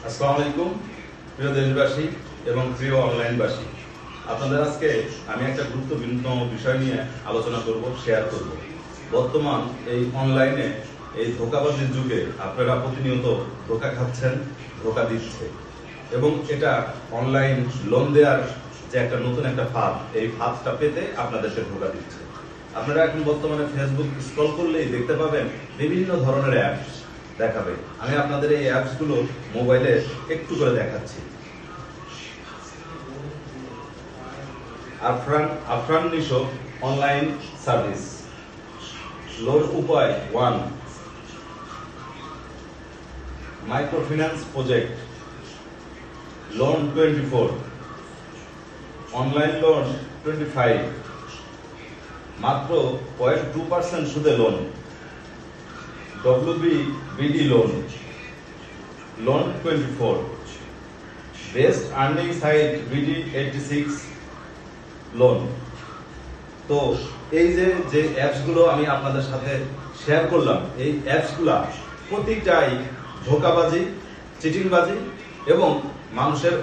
আসসালামু আলাইকুম প্রিয় দেশবাসী এবং প্রিয় অনলাইনবাসী, আপনাদের আজকে আমি একটা গুরুত্বপূর্ণ বিষয় নিয়ে আলোচনা করব, শেয়ার করব। বর্তমান এই অনলাইনে এই ধোঁকাবাজির যুগে আপনারা প্রতিনিয়ত ধোঁকা খাচ্ছেন, ধোঁকা দিচ্ছে, এবং এটা অনলাইন লোন দেওয়ার যে একটা নতুন একটা ফাঁদ, এই ফাঁদটা পেতে আপনাদেরকে ধোঁকা দিচ্ছে। আপনারা এখন বর্তমানে ফেসবুক স্ক্রল করলেই দেখতে পাবেন বিভিন্ন ধরনের অ্যাপস দেখাবে। আমি আপনাদের এই অ্যাপসগুলো মোবাইলে একটু করে দেখাচ্ছি। Afran Nisho online service, loan উপায় 1, microfinance project, loan 24, online loan 25, মাত্র 0.2% সুদে loan, WBD loan, loan 24, best earning site BD 86 loan. তো এই যে অ্যাপসগুলো আমি আপনাদের সাথে শেয়ার করলাম, এই অ্যাপসগুলা প্রতিটাই ধোঁকাবাজি, চিটিংবাজি এবং মানুষের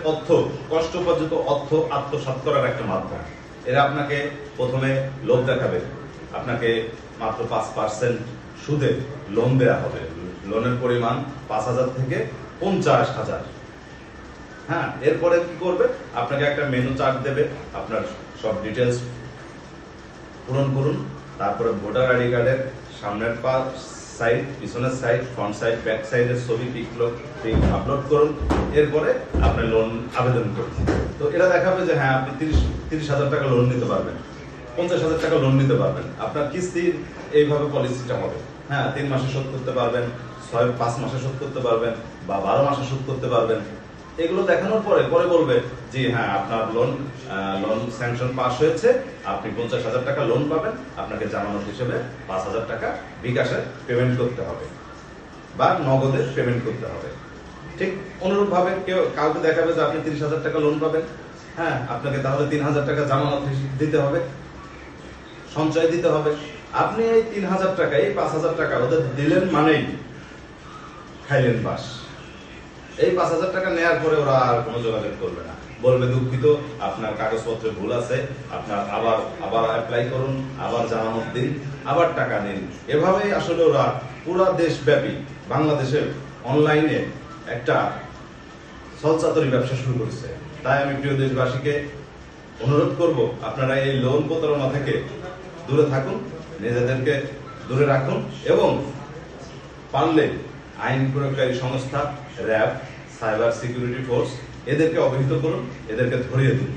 কষ্টোপার্জিত অর্থ আত্মসাৎ করার একটা মাধ্যম। এরা আপনাকে প্রথমে লোভ দেখাবে, আপনাকে মাত্র 5% সুদে লোন দেওয়া হবে। লোনের পরিমাণ 5,000 থেকে 50,000। হ্যাঁ, এরপরে কি করবে, আপনাকে একটা মেনু চার্ট দেবে, আপনার সব ডিটেলস পূরণ করুন, তারপরে ভোটার আইডি কার্ডের সামনের সাইড, পিছনের সাইড, ফ্রন্ট সাইড, ব্যাক সাইডের ছবি পিক আপলোড করুন, এরপরে আপনি লোন আবেদন করুন। তো এটা দেখাবে যে হ্যাঁ, আপনি 30,000 টাকা লোন নিতে পারবেন, 50,000 টাকা লোন নিতে পারবেন। আপনার কিস্তি এইভাবে পলিসিটা হবে। হ্যাঁ, 3 মাসে শোধ করতে পারবেন, 5 মাসে শোধ করতে পারবেন, বা 12 মাসে শোধ করতে পারবেন। এগুলো দেখানোর পরে বলবে যে হ্যাঁ, আপনার লোন স্যাংশন পাস হয়েছে, আপনি 50,000 টাকা লোন পাবেন, আপনাকে জামানত হিসেবে 5,000 টাকা বিকাশে পেমেন্ট করতে হবে বা নগদে পেমেন্ট করতে হবে। ঠিক অনুরূপভাবে কাউকে দেখাবে যে আপনি 30,000 টাকা লোন পাবেন, হ্যাঁ, আপনাকে তাহলে 3,000 টাকা জামানত দিতে হবে, সঞ্চয় দিতে হবে। আপনি এই 3,000 টাকা, এই 5,000 টাকা ওদের দিলেন মানেই খাইলেন বাস। এই 5,000 টাকা নেওয়ার পরে ওরা আর কোনো যোগাযোগ করবে না, বলবে দুঃখিত, আপনার কাগজপত্রে ভুল আছে, আপনার আবার অ্যাপ্লাই করুন, আবার জামানত দিন, আবার টাকা নিন। এভাবেই আসলে ওরা পুরা দেশব্যাপী বাংলাদেশের অনলাইনে একটা ছলচাতুরি ব্যবসা শুরু করেছে। তাই আমি প্রিয় দেশবাসীকে অনুরোধ করব, আপনারা এই লোন প্রতারণা থেকে দূরে থাকুন, নিজেদেরকে দূরে রাখুন, এবং পারলে আইন প্রয়োগকারী সংস্থা, র্যাব, সাইবার সিকিউরিটি ফোর্স, এদেরকে অবহিত করুন, এদেরকে ধরিয়ে দিন।